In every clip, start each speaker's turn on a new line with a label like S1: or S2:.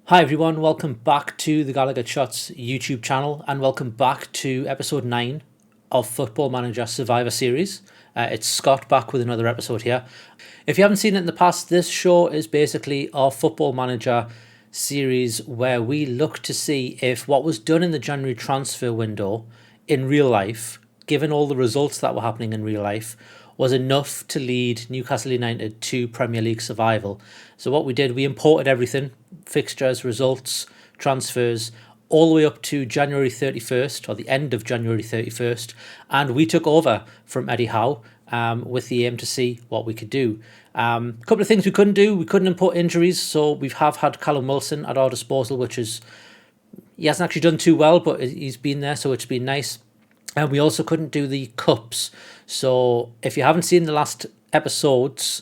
S1: Hi everyone, welcome back to the Gallowgateshots YouTube channel and welcome back to episode 9 of Football Manager Survivor Series. It's Scott back with another episode here. If you haven't seen it in the past, this show is basically our Football Manager series where we look to see if what was done in the January transfer window in real life, given all the results that were happening in real life, was enough to lead Newcastle United to Premier League survival. So what we did, we imported everything, fixtures, results, transfers, all the way up to January 31st, or the end of January 31st, and we took over from Eddie Howe with the aim to see what we could do. A couple of things we couldn't do. We couldn't import injuries, so we have had Callum Wilson at our disposal, which is, he hasn't actually done too well, but he's been there, so it's been nice. And we also couldn't do the cups. So if you haven't seen the last episodes,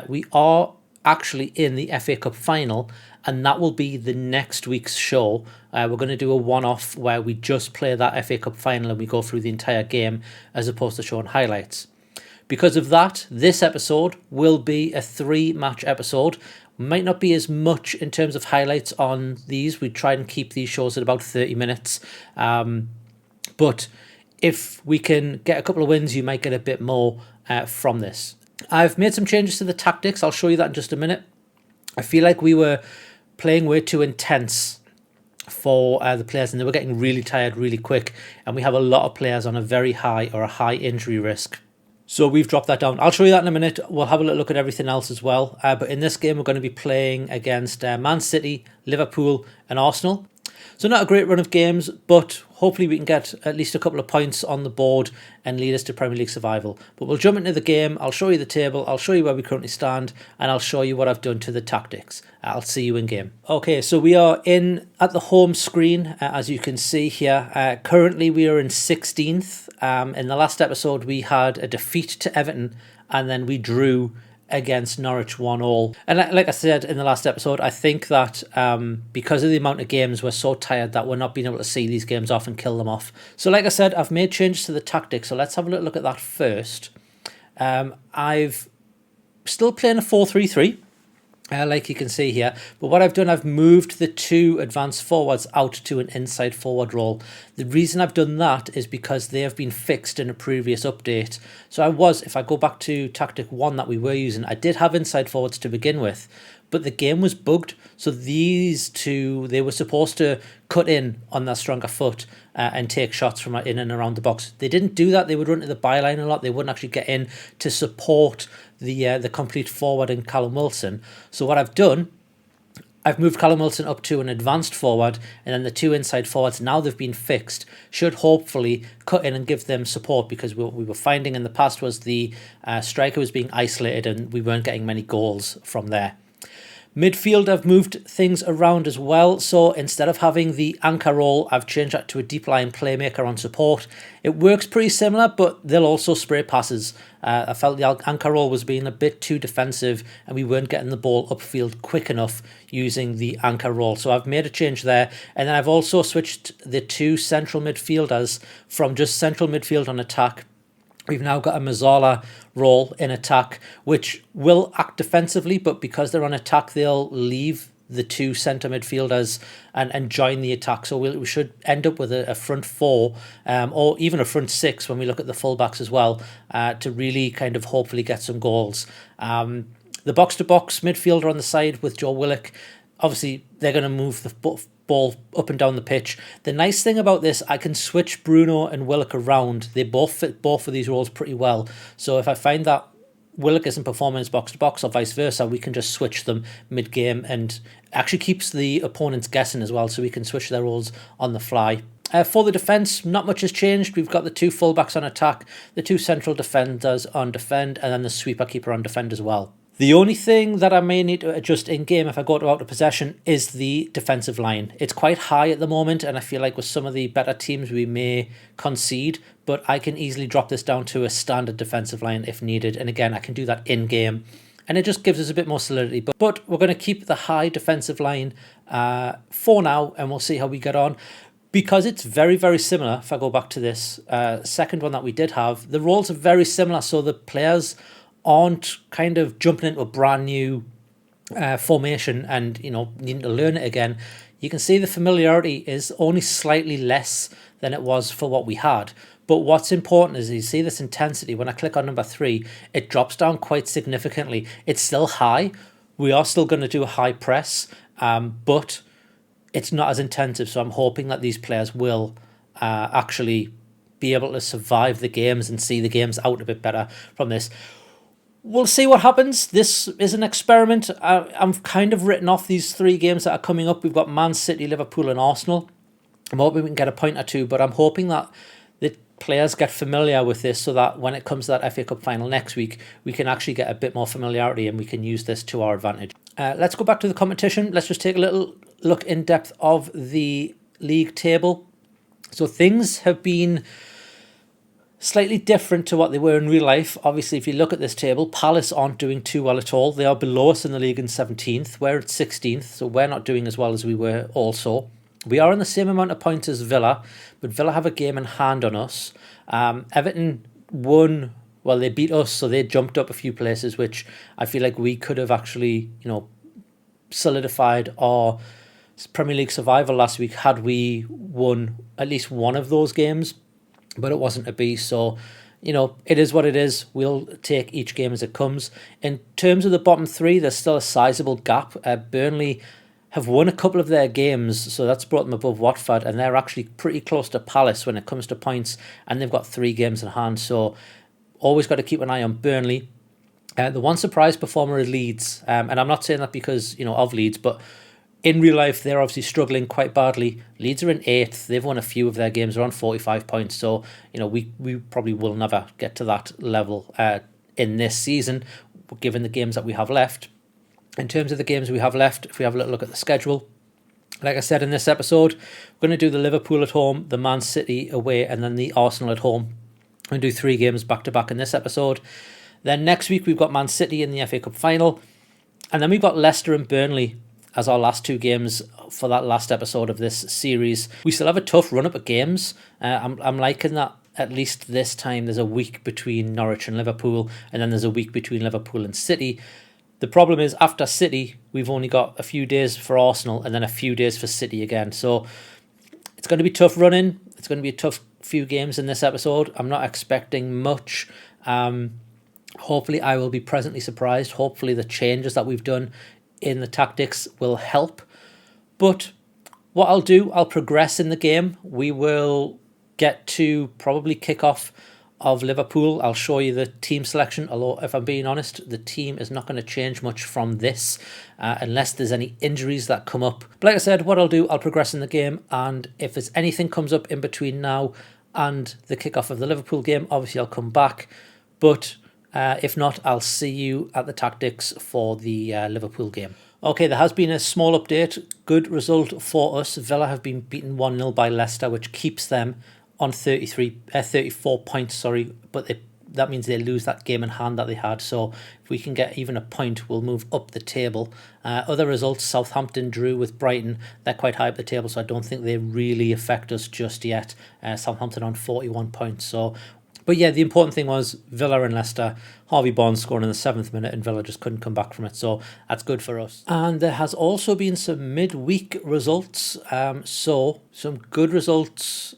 S1: we are actually in the FA Cup final, and that will be the next week's show. We're going to do a one-off where we just play that FA Cup final and we go through the entire game as opposed to showing highlights. Because of that, this episode will be a 3-match episode. Might not be as much in terms of highlights on these. We try and keep these shows at about 30 minutes. But if we can get a couple of wins, you might get a bit more from this. I've made some changes to the tactics. I'll show you that in just a minute. I feel like we were playing way too intense for the players, and they were getting really tired really quick. And we have a lot of players on a very high or a high injury risk. So we've dropped that down. I'll show you that in a minute. We'll have a look at everything else as well. But in this game, we're going to be playing against Man City, Liverpool and Arsenal. So not a great run of games, but hopefully we can get at least a couple of points on the board and lead us to Premier League survival. But we'll jump into the game. I'll show you the table. I'll show you where we currently stand, and I'll show you what I've done to the tactics. I'll see you in game. Okay, so we are in at the home screen, as you can see here. Currently, we are in 16th. In the last episode, we had a defeat to Everton, and then we drew against Norwich 1-1. And like I said in the last episode, I think that because of the amount of games, we're so tired that we're not being able to see these games off and kill them off. So like I said, I've made changes to the tactics, so let's have a look at that first. I've still playing a 4-3-3. Like you can see here, but what I've done, I've moved the 2 advanced forwards out to an inside forward role. The reason I've done that is because they have been fixed in a previous update. So if I go back to tactic 1 that we were using, I did have inside forwards to begin with, but the game was bugged. So these 2, they were supposed to cut in on their stronger foot and take shots from in and around the box. They didn't do that. They would run to the byline a lot. They wouldn't actually get in to support the complete forward in Callum Wilson. So what I've done, I've moved Callum Wilson up to an advanced forward, and then the 2 inside forwards, now they've been fixed, should hopefully cut in and give them support, because what we were finding in the past was the striker was being isolated and we weren't getting many goals from there. Midfield, I've moved things around as well. So instead of having the anchor role, I've changed that to a deep line playmaker on support. It works pretty similar, but they'll also spray passes. I felt the anchor role was being a bit too defensive and we weren't getting the ball upfield quick enough using the anchor role. So I've made a change there. And then I've also switched the 2 central midfielders from just central midfield on attack. We've now got a Mazzala role in attack, which will act defensively, but because they're on attack, they'll leave the 2 centre midfielders and join the attack. So we should end up with a front 4 or even a front 6 when we look at the fullbacks as well, to really kind of hopefully get some goals. The box-to-box midfielder on the side with Joe Willock, obviously they're going to move the ball up and down the pitch. The nice thing about this, I can switch Bruno and Willock around. They both fit both of these roles pretty well. So if I find that Willock isn't performing as box-to-box or vice versa, we can just switch them mid-game, and actually keeps the opponents guessing as well, so we can switch their roles on the fly. For the defence, not much has changed. We've got the 2 fullbacks on attack, the 2 central defenders on defend, and then the sweeper keeper on defend as well. The only thing that I may need to adjust in-game if I go to out of possession is the defensive line. It's quite high at the moment, and I feel like with some of the better teams we may concede, but I can easily drop this down to a standard defensive line if needed. And again, I can do that in-game, and it just gives us a bit more solidity. But we're going to keep the high defensive line for now, and we'll see how we get on. Because it's very, very similar, if I go back to this second one that we did have, the roles are very similar, so the players aren't kind of jumping into a brand new formation and, needing to learn it again, you can see the familiarity is only slightly less than it was for what we had. But what's important is you see this intensity. When I click on number 3, it drops down quite significantly. It's still high. We are still going to do a high press, but it's not as intensive. So I'm hoping that these players will actually be able to survive the games and see the games out a bit better from this. We'll see what happens. This is an experiment. I'm kind of written off these 3 games that are coming up. We've got Man City, Liverpool and Arsenal. I'm hoping we can get a point or 2, but I'm hoping that the players get familiar with this so that when it comes to that FA Cup final next week, we can actually get a bit more familiarity and we can use this to our advantage. Let's go back to the competition. Let's just take a little look in depth of the league table. So things have been slightly different to what they were in real life. Obviously, if you look at this table, Palace aren't doing too well at all. They are below us in the league in 17th. We're at 16th, so we're not doing as well as we were also. We are in the same amount of points as Villa, but Villa have a game in hand on us. Everton won, well, they beat us, so they jumped up a few places, which I feel like we could have actually, solidified our Premier League survival last week had we won at least one of those games, but it wasn't to be. So, it is what it is. We'll take each game as it comes. In terms of the bottom 3, there's still a sizable gap. Burnley have won a couple of their games, so that's brought them above Watford, and they're actually pretty close to Palace when it comes to points, and they've got 3 games in hand, so always got to keep an eye on Burnley. The one surprise performer is Leeds, and I'm not saying that because, of Leeds, but in real life, they're obviously struggling quite badly. Leeds are in 8th. They've won a few of their games. They're on 45 points, so, we probably will never get to that level in this season, given the games that we have left. In terms of the games we have left, if we have a little look at the schedule, like I said in this episode, we're going to do the Liverpool at home, the Man City away, and then the Arsenal at home. We're going to do 3 games back-to-back in this episode. Then next week, we've got Man City in the FA Cup final. And then we've got Leicester and Burnley as our last 2 games for that last episode of this series. We still have a tough run-up of games. I'm liking that at least this time there's a week between Norwich and Liverpool, and then there's a week between Liverpool and City. The problem is, after City, we've only got a few days for Arsenal and then a few days for City again. So it's going to be tough running. It's going to be a tough few games in this episode. I'm not expecting much. Hopefully, I will be pleasantly surprised. Hopefully, the changes that we've done in the tactics will help. But what I'll do, I'll progress in the game. We will get to probably kick off of Liverpool. I'll show you the team selection, although if I'm being honest, the team is not going to change much from this unless there's any injuries that come up. But like I said, what I'll do, I'll progress in the game, and if there's anything comes up in between now and the kickoff of the Liverpool game, obviously I'll come back. But if not, I'll see you at the tactics for the Liverpool game. Okay, there has been a small update. Good result for us. Villa have been beaten 1-0 by Leicester, which keeps them on 34 points, but that means they lose that game in hand that they had. So if we can get even a point, we'll move up the table. Other results, Southampton drew with Brighton. They're quite high up the table, so I don't think they really affect us just yet. Southampton on 41 points. But yeah, the important thing was Villa and Leicester. Harvey Barnes scoring in the 7th minute and Villa just couldn't come back from it. So that's good for us. And there has also been some midweek results. So some good results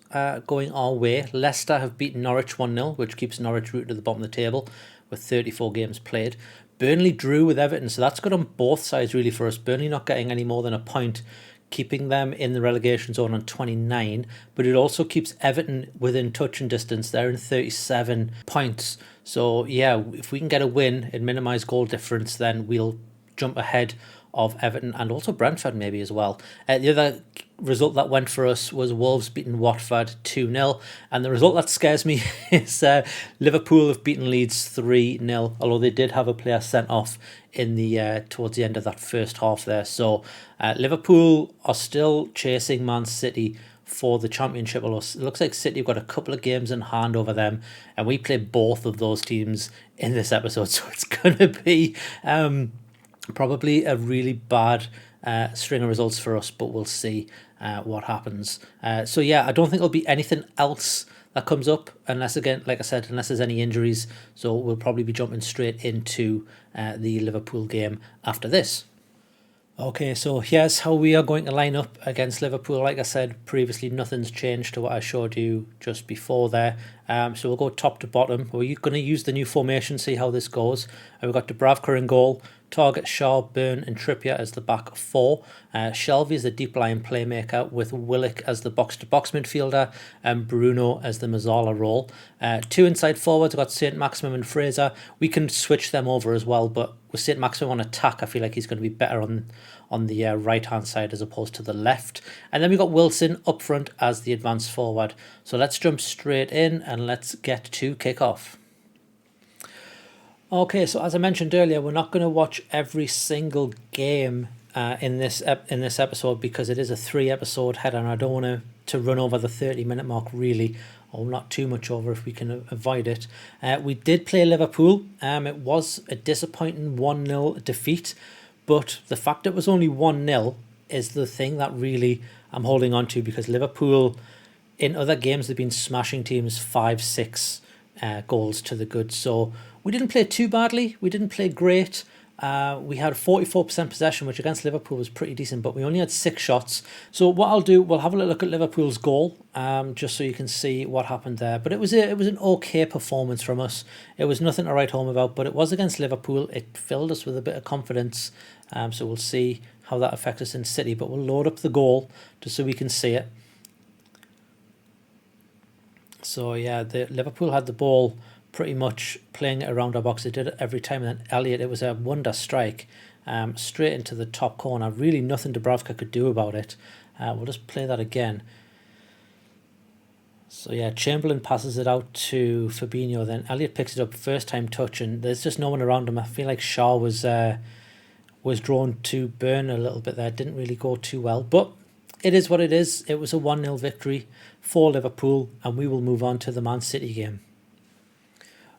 S1: going our way. Leicester have beaten Norwich 1-0, which keeps Norwich rooted at the bottom of the table with 34 games played. Burnley drew with Everton, so that's good on both sides really for us. Burnley not getting any more than a point, keeping them in the relegation zone on 29, but it also keeps Everton within touch and distance. They're in 37 points. So yeah, if we can get a win and minimise goal difference, then we'll jump ahead of Everton and also Brentford maybe as well. The other result that went for us was Wolves beating Watford 2-0, and the result that scares me is Liverpool have beaten Leeds 3-0, although they did have a player sent off in the towards the end of that first half there. So Liverpool are still chasing Man City for the championship. It looks like City have got a couple of games in hand over them, and we play both of those teams in this episode, so it's going to be probably a really bad string of results for us, but we'll see what happens. So yeah, I don't think there'll be anything else that comes up unless, again, like I said, unless there's any injuries. So we'll probably be jumping straight into the Liverpool game after this. Okay, so here's how we are going to line up against Liverpool. Like I said previously, nothing's changed to what I showed you just before there. So we'll go top to bottom. We're going to use the new formation, see how this goes. We've got Dubravka in goal, Target, Shaw, Byrne and Trippier as the back four. Shelvey is the deep line playmaker with Willock as the box-to-box midfielder and Bruno as the Mazzala role. Two inside forwards, we've got St. Maximum and Fraser. We can switch them over as well, but with St. Maximum on attack, I feel like he's going to be better on the right-hand side as opposed to the left. And then we've got Wilson up front as the advanced forward. So let's jump straight in and let's get to kick off. Okay, so as I mentioned earlier, we're not going to watch every single game in this episode because it is a 3-episode header and I don't want to run over the 30-minute mark really, or not too much over if we can avoid it. We did play Liverpool. It was a disappointing 1-0 defeat, but the fact it was only 1-0 is the thing that really I'm holding on to, because Liverpool in other games they've been smashing teams 5-6 goals to the good. So we didn't play too badly. We didn't play great. We had 44% possession, which against Liverpool was pretty decent, but we only had 6 shots. So what I'll do, we'll have a look at Liverpool's goal, just so you can see what happened there. But it was an okay performance from us. It was nothing to write home about, but it was against Liverpool. It filled us with a bit of confidence. So we'll see how that affects us in City. But we'll load up the goal just so we can see it. So yeah, Liverpool had the ball pretty much playing it around our box. They did it every time. And then Elliott, it was a wonder strike straight into the top corner. Really nothing Dubravka could do about it. We'll just play that again. So yeah, Chamberlain passes it out to Fabinho. Then Elliott picks it up, first time touch, and there's just no one around him. I feel like Shaw was drawn to Byrne a little bit there. Didn't really go too well, but it is what it is. It was a 1-0 victory for Liverpool, and we will move on to the Man City game.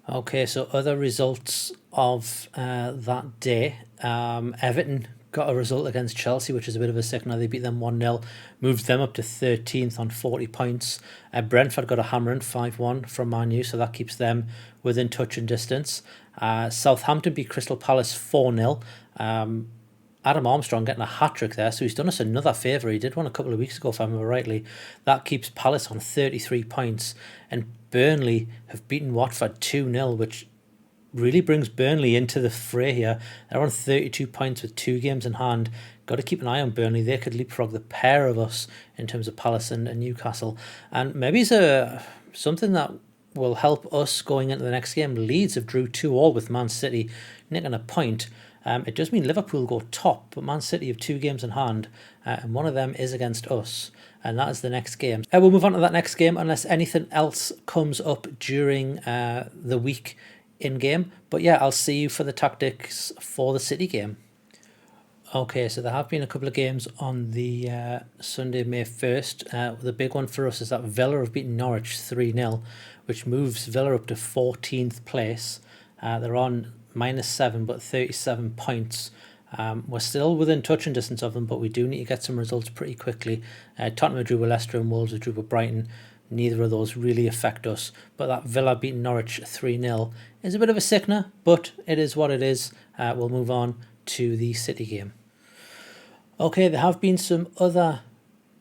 S1: Okay, so other results of that day. Everton got a result against Chelsea, which is a bit of a sickener. They beat them 1-0, moved them up to 13th on 40 points. Brentford got a hammering 5-1 from Man U, so that keeps them within touch and distance. Southampton beat Crystal Palace 4-0. Adam Armstrong getting a hat-trick there, so he's done us another favour. He did one a couple of weeks ago, if I remember rightly. That keeps Palace on 33 points. And Burnley have beaten Watford 2-0, which really brings Burnley into the fray here. They're on 32 points with 2 games in hand. Got to keep an eye on Burnley. They could leapfrog the pair of us in terms of Palace and Newcastle. And maybe it's something that will help us going into the next game. Leeds have drew 2-2 with Man City, nicking a point. It does mean Liverpool go top, but Man City have 2 games in hand, and one of them is against us, and that is the next game. We'll move on to that next game unless anything else comes up during the week in-game. But yeah, I'll see you for the tactics for the City game. Okay, so there have been a couple of games on the Sunday, May 1st. The big one for us is that Villa have beaten Norwich 3-0, which moves Villa up to 14th place. They're on -7 but 37 points. We're still within touching distance of them, but we do need to get some results pretty quickly. Tottenham drew with Leicester and Wolves drew with Brighton. Neither of those really affect us, but that Villa beating Norwich 3-0 is a bit of a sickener, but it is what it is. We'll move on to the City game. Okay, there have been some other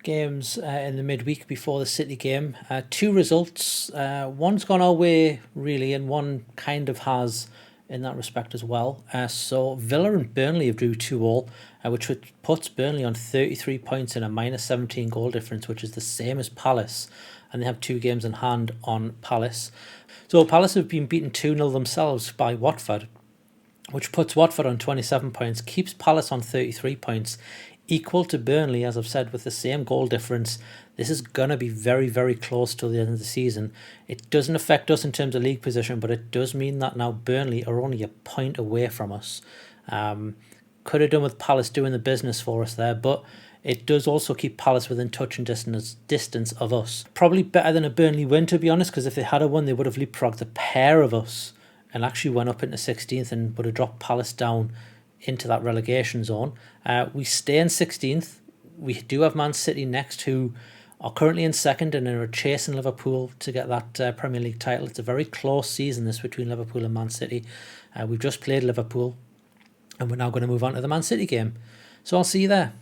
S1: games in the midweek before the City game. 2 results. One's gone our way really, and one kind of has in that respect as well. So Villa and Burnley have drew 2-2, which puts Burnley on 33 points and a -17 goal difference, which is the same as Palace, and they have 2 games in hand on Palace. So Palace have been beaten 2-0 themselves by Watford, which puts Watford on 27 points, keeps Palace on 33 points, equal to Burnley, as I've said, with the same goal difference. This is going to be very, very close till the end of the season. It doesn't affect us in terms of league position, but it does mean that now Burnley are only a point away from us. Could have done with Palace doing the business for us there, but it does also keep Palace within touch and distance of us. Probably better than a Burnley win, to be honest, because if they had a win, they would have leapfrogged the pair of us and actually went up into 16th and would have dropped Palace down into that relegation zone. We stay in 16th. We do have Man City next, who are currently in second and are chasing Liverpool to get that Premier League title. It's a very close season, this, between Liverpool and Man City. We've just played Liverpool, and we're now going to move on to the Man City game. So I'll see you there.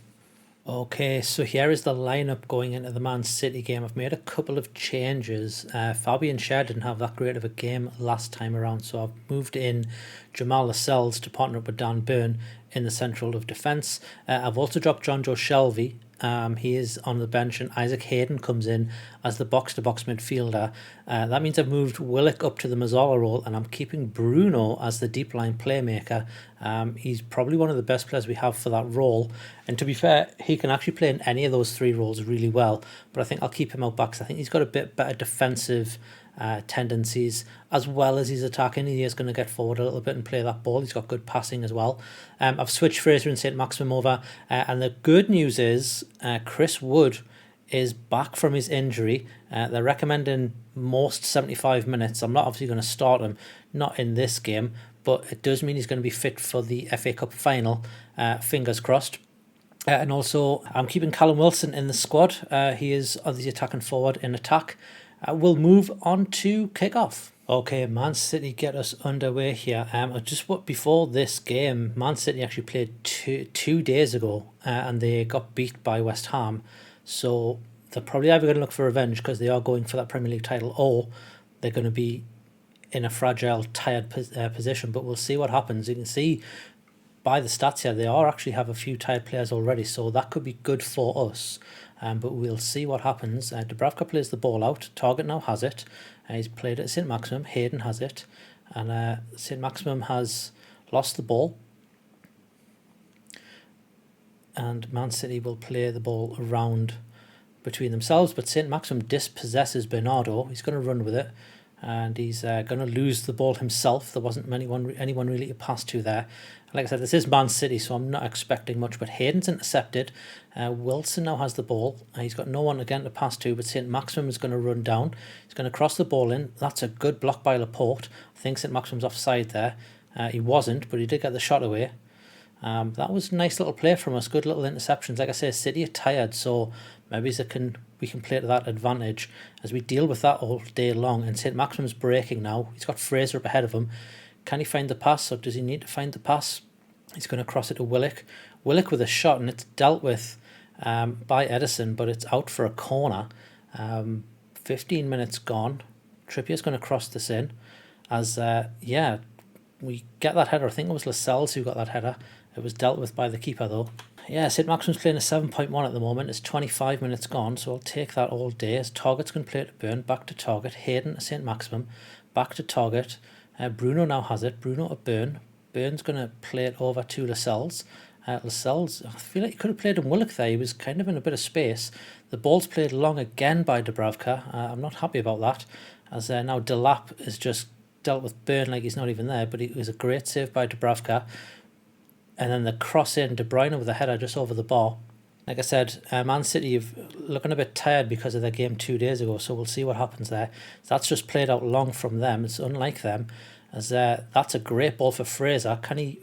S1: Okay, so here is the lineup going into the Man City game. I've made a couple of changes. Fabian Schär didn't have that great of a game last time around, so I've moved in Jamal Lascelles to partner up with Dan Burn in the central of defence. I've also dropped John Joe Shelvey. He is on the bench, and Isaac Hayden comes in as the box-to-box midfielder. That means I've moved Willock up to the Mazzola role, and I'm keeping Bruno as the deep line playmaker. He's probably one of the best players we have for that role, and to be fair, he can actually play in any of those three roles really well, but I think I'll keep him out back because I think he's got a bit better defensive tendencies as well as his attacking. He is going to get forward a little bit and play that ball. He's got good passing as well. I've switched Fraser and St. Maximum over, and the good news is Chris Wood is back from his injury. They're recommending most 75 minutes. I'm not obviously going to start him, not in this game, but it does mean he's going to be fit for the FA Cup final. Fingers crossed. And also, I'm keeping Callum Wilson in the squad. He is on the attacking forward in attack. We'll move on to kickoff. Okay, Man City get us underway here. Before this game, Man City actually played two days ago, and they got beat by West Ham. So they're probably either going to look for revenge because they are going for that Premier League title, or they're going to be in a fragile, tired position. But we'll see what happens. You can see by the stats here, they actually have a few tired players already, so that could be good for us. But we'll see what happens. Dubravka plays the ball out. Target now has it. He's played it at St. Maximum. Hayden has it. And St. Maximum has lost the ball. And Man City will play the ball around between themselves. But St. Maximum dispossesses Bernardo. He's going to run with it. And he's going to lose the ball himself. There wasn't anyone really to pass to there. Like I said, this is Man City, so I'm not expecting much. But Hayden's intercepted. Wilson now has the ball. He's got no one again to pass to, but St. Maximum is going to run down. He's going to cross the ball in. That's a good block by Laporte. I think St. Maximum's offside there. He wasn't, but he did get the shot away. That was a nice little play from us. Good little interceptions. Like I say, City are tired, so maybe we can play to that advantage as we deal with that all day long. And St. Maximum's breaking now. He's got Fraser up ahead of him. Can he find the pass, or does he need to find the pass? He's going to cross it to Willock. Willock with a shot, and it's dealt with by Edison, but it's out for a corner. 15 minutes gone. Trippier's going to cross this in. We get that header. I think it was Lascelles who got that header. It was dealt with by the keeper, though. Yeah, St. Maximum's playing a 7.1 at the moment. It's 25 minutes gone, so I'll take that all day. As Target's going to play it to Burn, back to Target. Hayden to St. Maximum, back to Target. Bruno now has it. Bruno to Burn. Burn's going to play it over to Lascelles. Lascelles, I feel like he could have played in Willock there. He was kind of in a bit of space. The ball's played long again by Dubravka. I'm not happy about that, as now Delap has just dealt with Burn like he's not even there, but it was a great save by Dubravka. And then the cross in, De Bruyne with a header just over the bar. Like I said, Man City are looking a bit tired because of their game 2 days ago, so we'll see what happens there. So that's just played out long from them. It's unlike them, as that's a great ball for Fraser.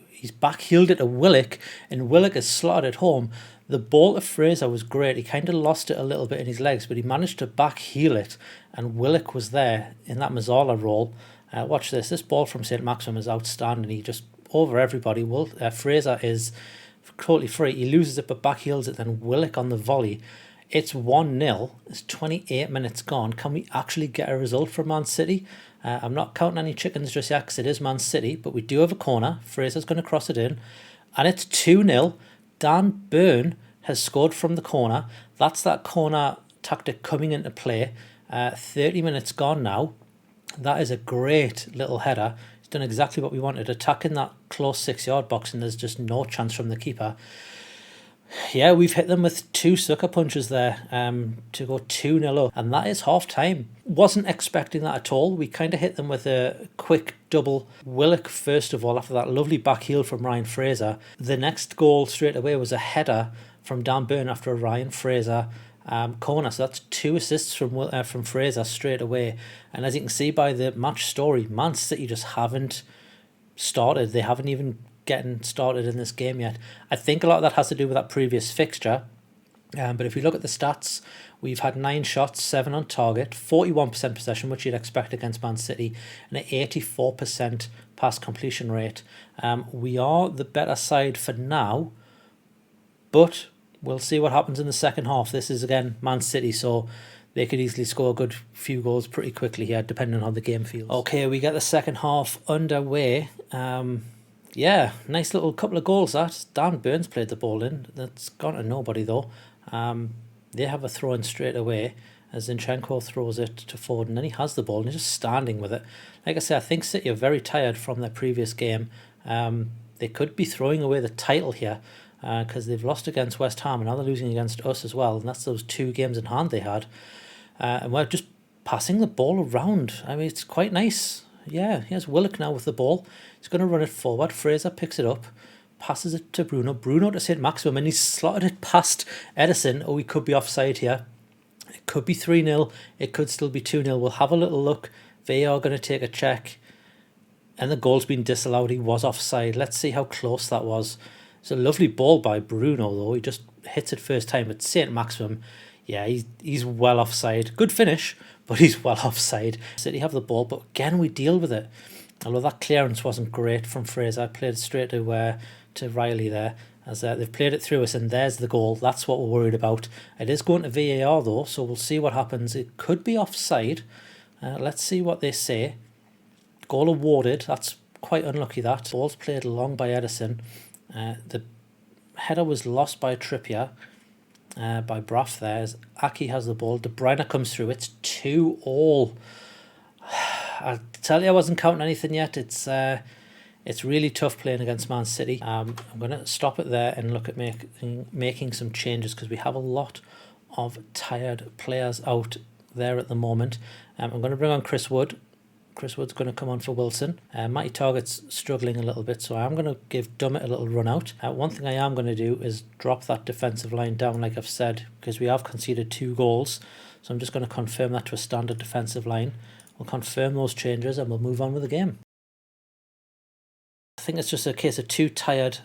S1: He's back-heeled it to Willock, and Willock has slotted it home. The ball to Fraser was great. He kind of lost it a little bit in his legs, but he managed to back-heel it, and Willock was there in that Mazzola role. Watch this. This ball from St. Maximum is outstanding. He just, over everybody. Fraser is totally free. He loses it, but back-heels it, then Willock on the volley. It's 1-0. It's 28 minutes gone. Can we actually get a result for Man City? I'm not counting any chickens just yet because it is Man City, but we do have a corner. Fraser's going to cross it in, and it's 2-0. Dan Burn has scored from the corner. That's that corner tactic coming into play. 30 minutes gone now. That is a great little header. He's done exactly what we wanted, attacking that close 6-yard box, and there's just no chance from the keeper. Yeah, we've hit them with 2 sucker punches there to go 2-0 up, and that is half time. Wasn't expecting that at all. We kind of hit them with a quick double. Willock, first of all, after that lovely back heel from Ryan Fraser. The next goal straight away was a header from Dan Burn after a Ryan Fraser corner. So that's 2 assists from Fraser straight away. And as you can see by the match story, Man City just haven't started. They haven't even getting started in this game yet. I think a lot of that has to do with that previous fixture. But if we look at the stats, we've had 9 shots, 7 on target, 41% possession, which you'd expect against Man City, and an 84% pass completion rate. We are the better side for now, But we'll see what happens in the second half. This is, again, Man City, so they could easily score a good few goals pretty quickly here, depending on how the game feels. Okay, we get the second half underway. Yeah, nice little couple of goals that. Dan Burns played the ball in. That's gone to nobody, though. They have a throw-in straight away as Zinchenko throws it to Ford, and then he has the ball and he's just standing with it. Like I say, I think City are very tired from their previous game. They could be throwing away the title here because they've lost against West Ham and now they're losing against us as well, and that's those 2 games in hand they had. And we're just passing the ball around. I mean, it's quite nice. Yeah, here's Willock now with the ball. He's going to run it forward. Fraser picks it up, passes it to Bruno. Bruno to St. Maximum, and he's slotted it past Edison. Oh, he could be offside here. It could be 3-0. It could still be 2-0. We'll have a little look. VAR going to take a check. And the goal's been disallowed. He was offside. Let's see how close that was. It's a lovely ball by Bruno, though. He just hits it first time at St. Maximum. Yeah, he's well offside. Good finish, but he's well offside. City have the ball, but again, we deal with it. Although that clearance wasn't great from Fraser. I played it straight to Riley there. As they've played it through us, and there's the goal. That's what we're worried about. It is going to VAR, though, so we'll see what happens. It could be offside. Let's see what they say. Goal awarded. That's quite unlucky, that. Ball's played long by Edison. The header was lost by Trippier. By Braff there. As Aki has the ball. De Bruyne comes through. It's 2-2. I tell you, I wasn't counting anything yet. It's really tough playing against Man City. I'm going to stop it there and look at making some changes because we have a lot of tired players out there at the moment. I'm going to bring on Chris Wood. Chris Wood's going to come on for Wilson. Matty Target's struggling a little bit, so I'm going to give Dummett a little run out. One thing I am going to do is drop that defensive line down, like I've said, because we have conceded 2 goals. So I'm just going to confirm that to a standard defensive line. We'll confirm those changes and we'll move on with the game. I think it's just a case of 2 tired.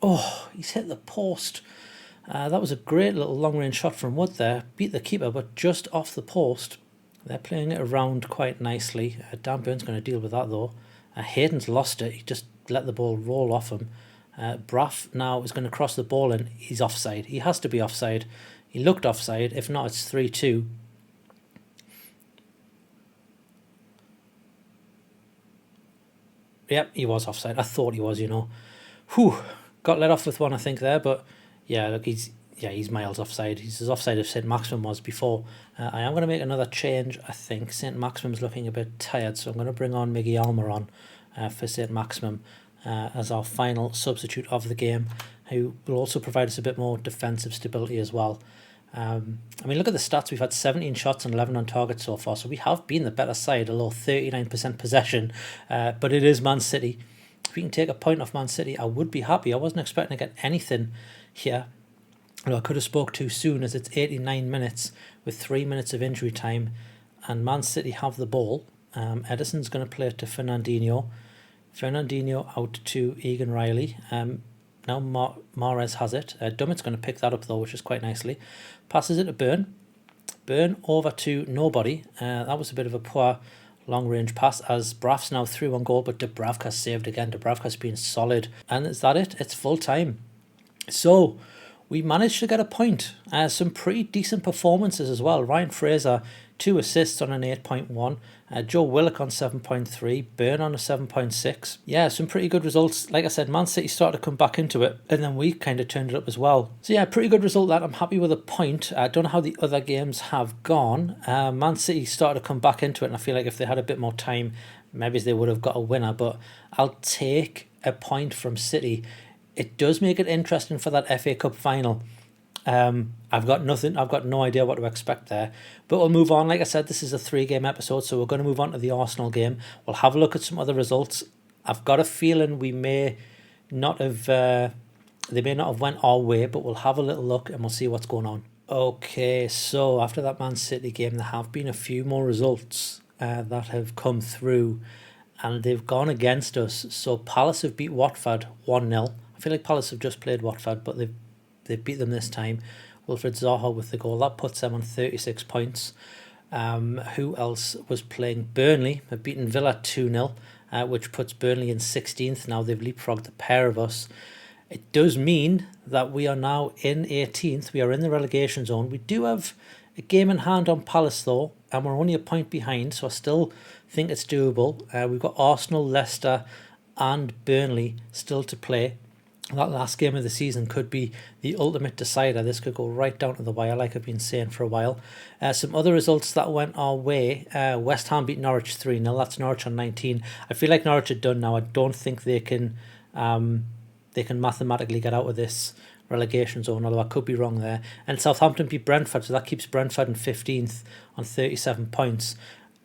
S1: Oh, he's hit the post. That was a great little long-range shot from Wood there. Beat the keeper, but just off the post. They're playing it around quite nicely. Dan Burns going to deal with that, though. Hayden's lost it. He just let the ball roll off him. Braff now is going to cross the ball, and he's offside. He has to be offside. He looked offside. If not, it's 3-2. Yep, he was offside. I thought he was, Whew. Got let off with one, I think, there. But, yeah, look, he's miles offside. He's as offside as St. Maximum was before. I am going to make another change, I think. St. Maximum's looking a bit tired, so I'm going to bring on Miggy Almer on for St. Maximum as our final substitute of the game, who will also provide us a bit more defensive stability as well. I mean, look at the stats. We've had 17 shots and 11 on target so far, so we have been the better side, a little 39% possession, but it is Man City. If we can take a point off Man City, I would be happy. I wasn't expecting to get anything here. I could have spoke too soon, as it's 89 minutes with 3 minutes of injury time, and Man City have the ball. Edison's going to play it to Fernandinho. Fernandinho out to Egan Riley. Now Mahrez has it. Dummett's going to pick that up, though, which is quite nicely. Passes it to Burn. Burn over to nobody. That was a bit of a poor long-range pass, as Braff's now through on goal, but Dubravka's saved again. Dubravka's been solid. And is that it? It's full time. So we managed to get a point. Some pretty decent performances as well. Ryan Fraser, 2 assists on an 8.1. Joe Willock on 7.3. Burn on a 7.6. Yeah, some pretty good results. Like I said, Man City started to come back into it, and then we kind of turned it up as well. So yeah, pretty good result that. I'm happy with a point. I don't know how the other games have gone. Man City started to come back into it, and I feel like if they had a bit more time, maybe they would have got a winner. But I'll take a point from City. It does make it interesting for that FA Cup final. I've got no idea what to expect there, but we'll move on. Like I said, this is a 3-game episode, so we're going to move on to the Arsenal game. We'll have a look at some other results. I've got a feeling they may not have went our way, but we'll have a little look and we'll see what's going on. Okay, so after that Man City game, there have been a few more results that have come through, and they've gone against us. So Palace have beat Watford 1-0. I feel like Palace have just played Watford, but they've beat them this time. Wilfred Zaha with the goal. That puts them on 36 points. Who else was playing? Burnley have beaten Villa 2-0, which puts Burnley in 16th. Now they've leapfrogged the pair of us. It does mean that we are now in 18th. We are in the relegation zone. We do have a game in hand on Palace though, and we're only a point behind, so I still think it's doable. We've got Arsenal, Leicester and Burnley still to play. That last game of the season could be the ultimate decider. This could go right down to the wire, like I've been saying for a while. Some other results that went our way. West Ham beat Norwich 3-0. That's Norwich on 19. I feel like Norwich are done now. I don't think they can mathematically get out of this relegation zone, although I could be wrong there. And Southampton beat Brentford, so that keeps Brentford in 15th on 37 points.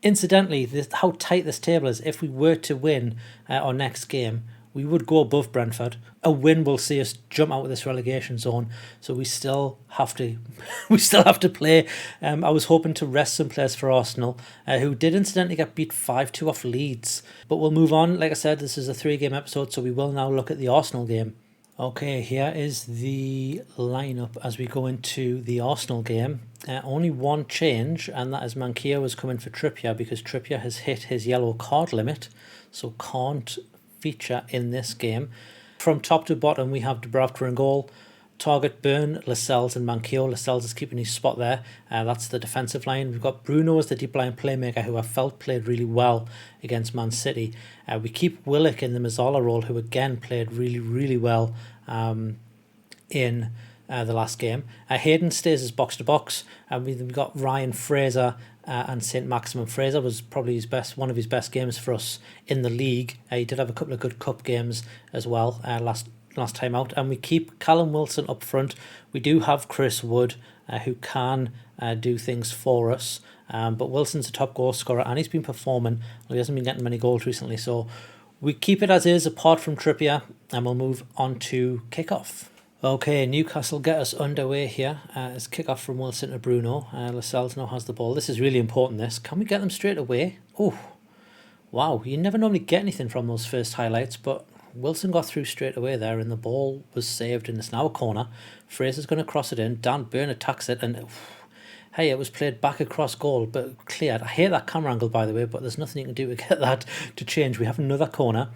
S1: Incidentally, how tight this table is, if we were to win our next game, we would go above Brentford. A win will see us jump out of this relegation zone, so we still have to play. I was hoping to rest some players for Arsenal, who did incidentally get beat 5-2 off Leeds. But we'll move on. Like I said, this is a 3-game episode, so we will now look at the Arsenal game. Okay, here is the lineup as we go into the Arsenal game. Only one change, and that is Manquillo is coming for Trippier because Trippier has hit his yellow card limit, so can't feature in this game. From top to bottom, we have Dubravka in goal. Target, Burn, Lascelles and Manquillo. Lascelles is keeping his spot there. That's the defensive line. We've got Bruno as the deep line playmaker, who I felt played really well against Man City. We keep Willock in the Mazzola role, who again played really, really well in the last game. Hayden stays as box-to-box. We've got Ryan Fraser and St. Maximin. Fraser was probably one of his best games for us in the league. He did have a couple of good cup games as well last time out. And we keep Callum Wilson up front. We do have Chris Wood, who can do things for us. But Wilson's a top goal scorer and he's been performing. Well, he hasn't been getting many goals recently, so we keep it as is apart from Trippier, and we'll move on to kickoff. Okay, Newcastle get us underway here. It's kick-off from Wilson to Bruno. Lascelles now has the ball. This is really important, this. Can we get them straight away? Oh, wow. You never normally get anything from those first highlights, but Wilson got through straight away there, and the ball was saved, and it's now a corner. Fraser's going to cross it in. Dan Burn attacks it, and hey, it was played back across goal, but cleared. I hate that camera angle, by the way, but there's nothing you can do to get that to change. We have another corner,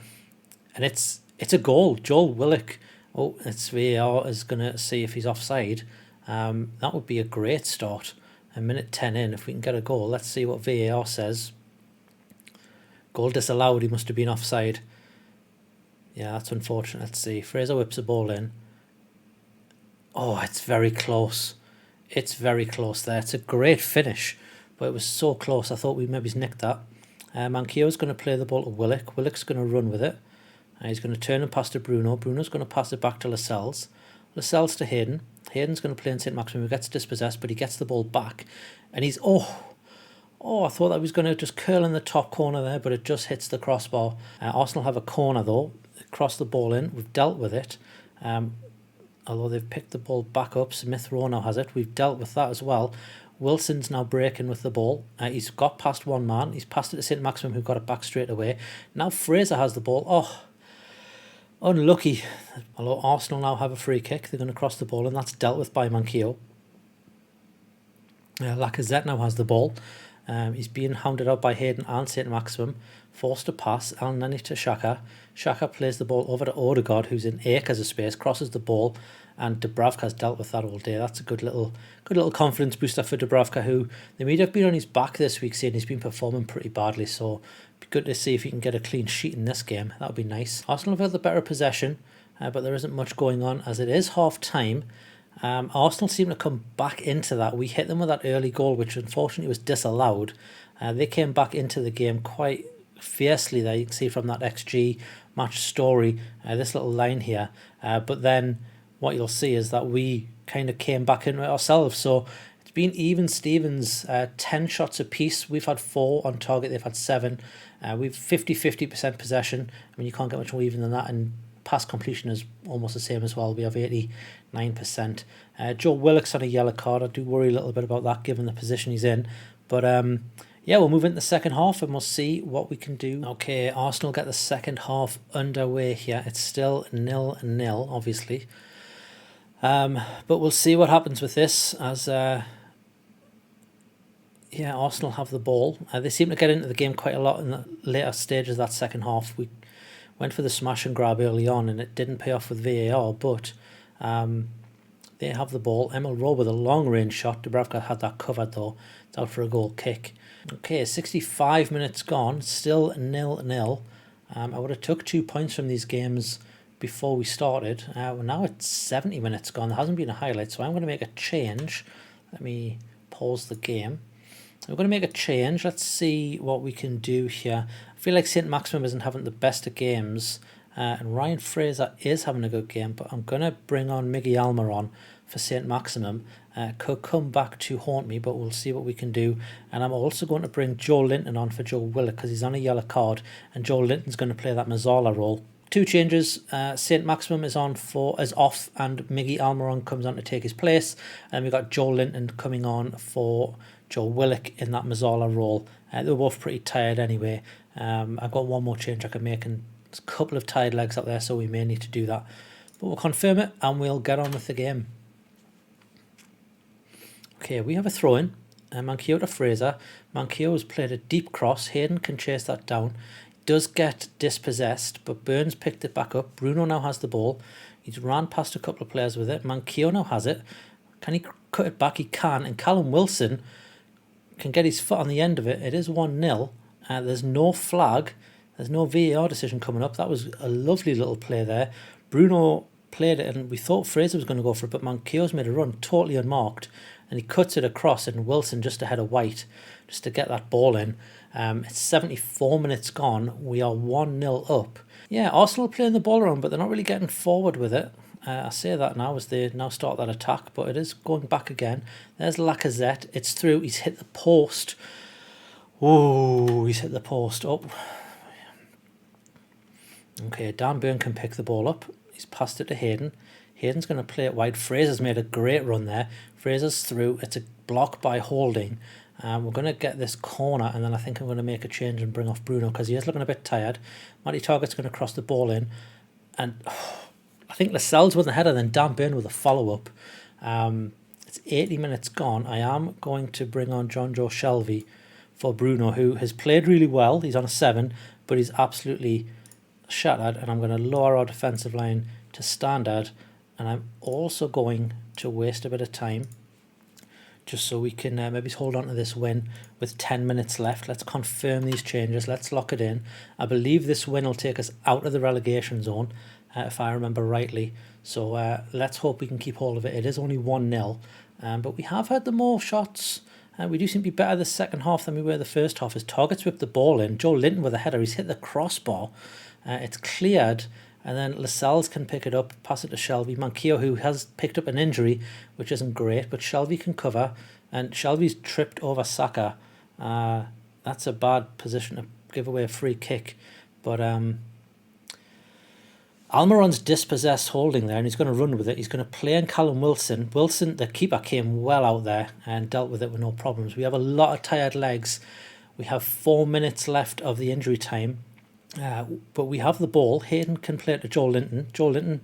S1: and it's a goal. Joel Willock. Oh, it's VAR is going to see if he's offside. That would be a great start. A minute 10 in, if we can get a goal. Let's see what VAR says. Goal disallowed, he must have been offside. Yeah, that's unfortunate. Let's see. Fraser whips the ball in. Oh, it's very close. It's very close there. It's a great finish, but it was so close. I thought we maybe nicked that. Manquillo's going to play the ball to Willock. Willock's going to run with it. He's going to turn and pass to Bruno. Bruno's going to pass it back to Lascelles. Lascelles to Hayden. Hayden's going to play in St. Maximin, who gets dispossessed, but he gets the ball back. And he's, I thought that he was going to just curl in the top corner there, but it just hits the crossbar. Arsenal have a corner, though. Cross the ball in. We've dealt with it. Although they've picked the ball back up. Smith Rowe now has it. We've dealt with that as well. Wilson's now breaking with the ball. He's got past one man. He's passed it to St. Maximin, who got it back straight away. Now Fraser has the ball. Unlucky. Although Arsenal now have a free kick, they're going to cross the ball, and that's dealt with by Manquillo. Lacazette now has the ball. He's being hounded out by Hayden and St. Maximin. Forced to pass. Al-Nani to Xhaka. Xhaka plays the ball over to Odegaard, who's in acres of space, crosses the ball, and Dubravka's dealt with that all day. That's a good little confidence booster for Dubravka, who they may have been on his back this week, saying he's been performing pretty badly. So it'd be good to see if he can get a clean sheet in this game. That would be nice. Arsenal have had the better possession, but there isn't much going on as it is half time. Arsenal seem to come back into that. We hit them with that early goal, which unfortunately was disallowed. They came back into the game quite fiercely there. You can see from that XG match story, this little line here. But then what you'll see is that we kind of came back into it ourselves. So it's been even Stevens, 10 shots apiece. We've had 4 on target. They've had 7. We've 50% possession. I mean, you can't get much more even than that. And pass completion is almost the same as well. We have 89%. Joe Willock's on a yellow card. I do worry a little bit about that given the position he's in. But yeah, we'll move into the second half and we'll see what we can do. Okay, Arsenal get the second half underway here. It's still 0-0, obviously. But we'll see what happens with this as Arsenal have the ball. They seem to get into the game quite a lot in the later stages of that second half. We Went for the smash and grab early on and it didn't pay off with VAR, but they have the ball. Emil Rowe with a long range shot. Dubravka had that covered though. It's out for a goal kick. Okay, 65 minutes gone, still 0-0. I would have took 2 points from these games before we started. Well, now it's 70 minutes gone. There hasn't been a highlight, so I'm going to make a change. Let me pause the game. We're going to make a change. Let's see what we can do here. I feel like St. Maximum isn't having the best of games. And Ryan Fraser is having a good game, but I'm going to bring on Miggy Almer on for St. Maximum. Could come back to haunt me, but we'll see what we can do. And I'm also going to bring Joe Linton on for Joe Willock because he's on a yellow card, and Joe Linton's going to play that Mazzala role. 2 changes. St. Maximum is off, and Miggy Almiron comes on to take his place. And we've got Joe Linton coming on for Joe Willock in that Mazzala role. They were both pretty tired anyway. I've got one more change I can make, and there's a couple of tired legs up there, so we may need to do that. But we'll confirm it, and we'll get on with the game. Okay, we have a throw-in. Manquillo to Fraser. Manquillo has played a deep cross. Hayden can chase that down. Does get dispossessed, but Burns picked it back up. Bruno now has the ball. He's ran past a couple of players with it. Manquillo now has it. Can he cut it back? He can. And Callum Wilson can get his foot on the end of it. It is 1-0. There's no flag. There's no VAR decision coming up. That was a lovely little play there. Bruno played it, and we thought Fraser was going to go for it, but Manquillo's made a run totally unmarked, and he cuts it across, and Wilson just ahead of White, just to get that ball in. It's 74 minutes gone. We are 1-0 up. Yeah, Arsenal are playing the ball around, but they're not really getting forward with it. I say that now as they now start that attack, but it is going back again. There's Lacazette. It's through. He's hit the post. Oh, he's hit the post. Oh. Okay, Dan Burn can pick the ball up. He's passed it to Hayden. Hayden's going to play it wide. Fraser's made a great run there. Fraser's through. It's a block by Holding. We're going to get this corner, and then I think I'm going to make a change and bring off Bruno because he is looking a bit tired. Matty Target's going to cross the ball in, and I think Lascelles with the header, then Dan Burn with a follow-up. It's 80 minutes gone. I am going to bring on John Joe Shelvey for Bruno, who has played really well. He's on a 7, but he's absolutely shattered, and I'm going to lower our defensive line to standard, and I'm also going to waste a bit of time just so we can maybe hold on to this win with 10 minutes left. Let's confirm these changes. Let's lock it in. I believe this win will take us out of the relegation zone, if I remember rightly. So let's hope we can keep hold of it. It is only 1-0, but we have had the more shots. We do seem to be better the second half than we were the first half. As Target's whipped the ball in. Joe Linton with a header. He's hit the crossbar. It's cleared. And then Lascelles can pick it up, pass it to Shelvey. Manquillo, who has picked up an injury, which isn't great, but Shelvey can cover. And Shelvey's tripped over Saka. That's a bad position to give away a free kick. But Almiron's dispossessed Holding there, and he's going to run with it. He's going to play in Callum Wilson. Wilson, the keeper, came well out there and dealt with it with no problems. We have a lot of tired legs. We have 4 minutes left of the injury time. But we have the ball. Hayden can play it to Joe Linton. Joe Linton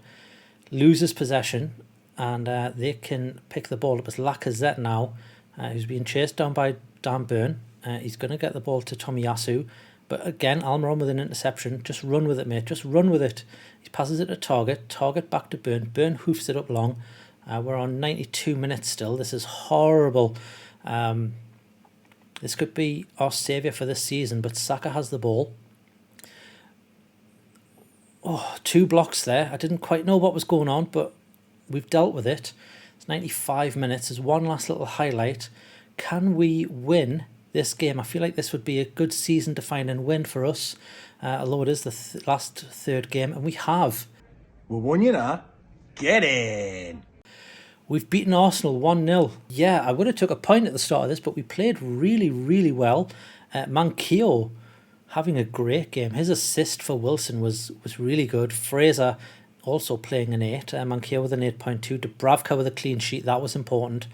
S1: loses possession, and they can pick the ball up as Lacazette now, who's being chased down by Dan Burn. He's going to get the ball to Tomiyasu, but again, Almiron with an interception. Just run with it, mate. Just run with it. He passes it to Target. Target back to Burn. Burn hoofs it up long. We're on 92 minutes still. This is horrible. This could be our saviour for this season, but Saka has the ball. Oh, 2 blocks there. I didn't quite know what was going on, but we've dealt with it. It's 95 minutes. There's one last little highlight. Can we win this game? I feel like this would be a good season-defining win for us, although it is the last third game, and we have.
S2: We won, you know. Get in.
S1: We've beaten Arsenal 1-0. Yeah, I would have took a point at the start of this, but we played really, really well. Manquillo having a great game. His assist for Wilson was really good. Fraser also playing an 8. Manquillo with an 8.2. Dubravka with a clean sheet. That was important.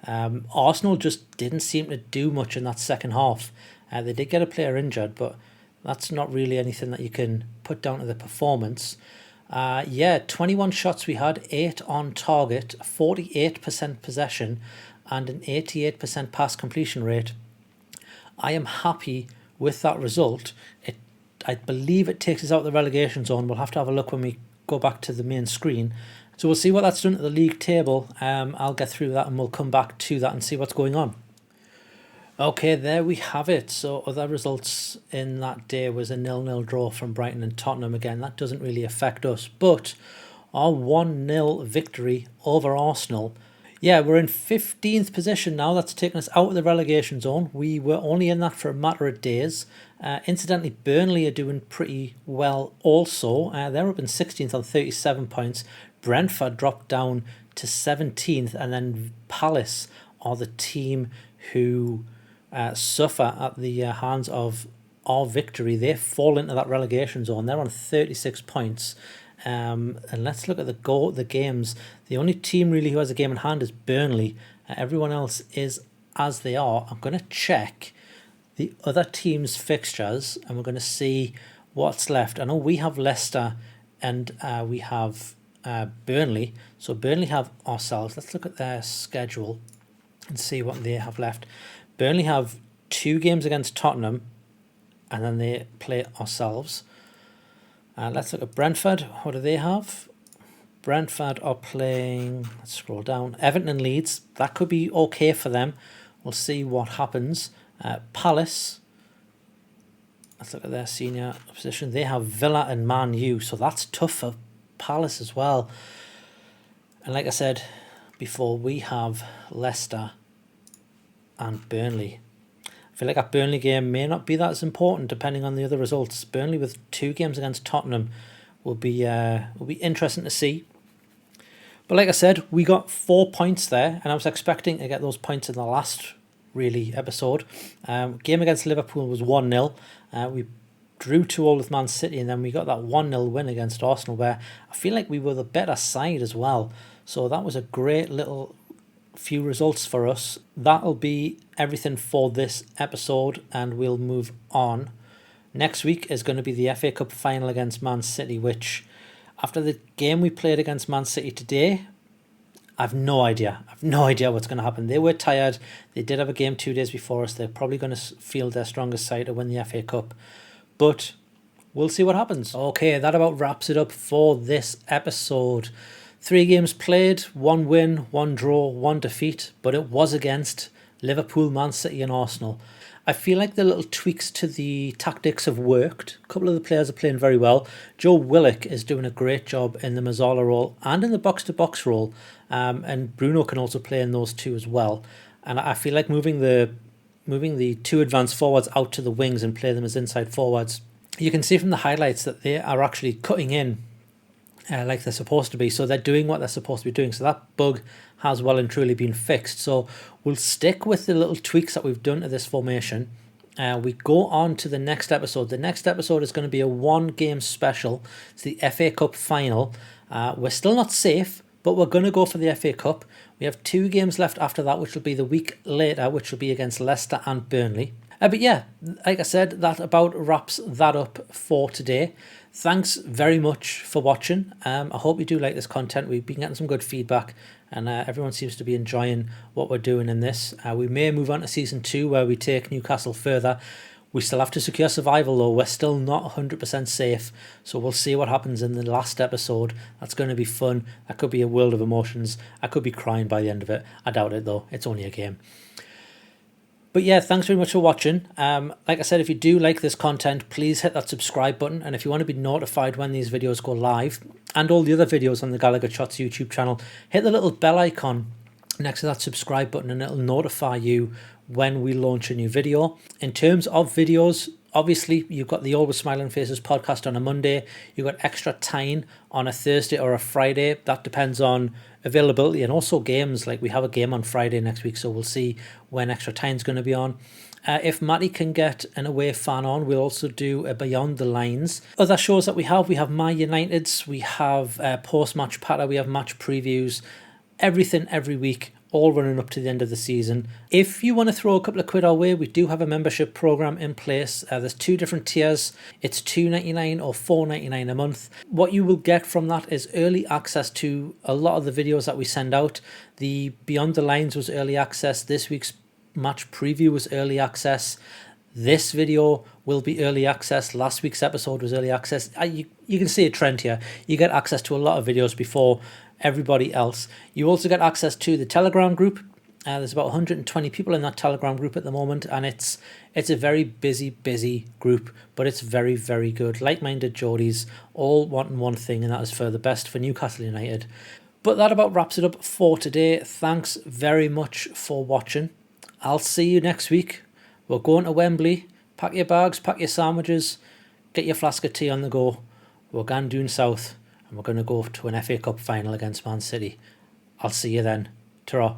S1: Arsenal just didn't seem to do much in that second half. They did get a player injured, but that's not really anything that you can put down to the performance. 21 shots we had, 8 on target, 48% possession, and an 88% pass completion rate. I am happy with that result. It I believe it takes us out of the relegation zone. We'll have to have a look when we go back to the main screen. So we'll see what that's done to the league table. I'll get through that and we'll come back to that and see what's going on. Okay, there we have it. So other results in that day was a 0-0 draw from Brighton and Tottenham. Again, that doesn't really affect us, but our 1-0 victory over Arsenal. Yeah, we're in 15th position now. That's taken us out of the relegation zone. We were only in that for a matter of days. Incidentally, Burnley are doing pretty well also. They're up in 16th on 37 points. Brentford dropped down to 17th, and then Palace are the team who suffer at the hands of our victory. They fall into that relegation zone. They're on 36 points. And let's look at the games. The only team really who has a game in hand is Burnley. Everyone else is as they are. I'm going to check the other teams' fixtures and we're going to see what's left. I know we have Leicester and we have Burnley. So Burnley have ourselves. Let's look at their schedule and see what they have left. Burnley have 2 games against Tottenham and then they play ourselves. Let's look at Brentford. What do they have? Brentford are playing, let's scroll down, Everton and Leeds. That could be okay for them. We'll see what happens. Palace, let's look at their senior opposition. They have Villa and Man U, so that's tough for Palace as well. And like I said before, we have Leicester and Burnley. I feel like that Burnley game may not be that as important depending on the other results. Burnley with 2 games against Tottenham will be interesting to see. But like I said, we got 4 points there, and I was expecting to get those points in the last really episode. Game against Liverpool was 1-0. We drew 2-2 with Man City, and then we got that 1-0 win against Arsenal where I feel like we were the better side as well. So that was a great little few results for us. That'll be everything for this episode, and we'll move on. Next week is going to be the FA Cup final against Man City, which after the game we played against Man City today, I've no idea what's going to happen. They were tired. They did have a game 2 days before us. They're probably going to field their strongest side to win the FA Cup, but we'll see what happens. Okay, that about wraps it up for this episode. 3 games played, 1 win, 1 draw, 1 defeat, but it was against Liverpool, Man City and Arsenal. I feel like the little tweaks to the tactics have worked. A couple of the players are playing very well. Joe Willock is doing a great job in the Mazzala role and in the box-to-box role, and Bruno can also play in those 2 as well. And I feel like moving the 2 advanced forwards out to the wings and play them as inside forwards, you can see from the highlights that they are actually cutting in like they're supposed to be. So they're doing what they're supposed to be doing. So that bug has well and truly been fixed. So we'll stick with the little tweaks that we've done to this formation. We go on to the next episode. The next episode is going to be a 1-game special. It's the FA Cup final. We're still not safe, but we're going to go for the FA Cup. We have 2 games left after that, which will be the week later, which will be against Leicester and Burnley. But yeah, like I said, that about wraps that up for today. Thanks very much for watching. I hope you do like this content. We've been getting some good feedback and everyone seems to be enjoying what we're doing in this. We may move on to season 2 where we take Newcastle further. We still have to secure survival though. We're still not 100% safe. So we'll see what happens in the last episode. That's going to be fun. That could be a world of emotions. I could be crying by the end of it. I doubt it though. It's only a game. But yeah, thanks very much for watching. Like I said, if you do like this content, please hit that subscribe button. And if you want to be notified when these videos go live and all the other videos on the Gallowgateshots YouTube channel, hit the little bell icon next to that subscribe button and it'll notify you when we launch a new video. In terms of videos, obviously, you've got the Always Smiling Faces podcast on a Monday. You've got Extra Time on a Thursday or a Friday. That depends on availability and also games. Like we have a game on Friday next week, so we'll see when Extra Time's going to be on. If Matty can get an away fan on, we'll also do a Beyond the Lines. Other shows that we have My Uniteds, we have post-match patter, we have match previews, everything every week, all running up to the end of the season. If you want to throw a couple of quid our way, we do have a membership program in place. There's 2 different tiers. It's $2.99 or $4.99 a month. What you will get from that is early access to a lot of the videos that we send out. The Beyond the Lines was early access. This week's match preview was early access. This video will be early access. Last week's episode was early access. You can see a trend here. You get access to a lot of videos before everybody else. You also get access to the Telegram group. There's about 120 people in that Telegram group at the moment, and it's a very busy group, but it's very, very good. Like-minded Geordies, all wanting one thing, and that is for the best for Newcastle United. But that about wraps it up for today. Thanks very much for watching. I'll see you next week. We're going to Wembley. Pack your bags, pack your sandwiches, get your flask of tea on the go. We're going due south, and we're going to go to an FA Cup final against Man City. I'll see you then. Ta-ra.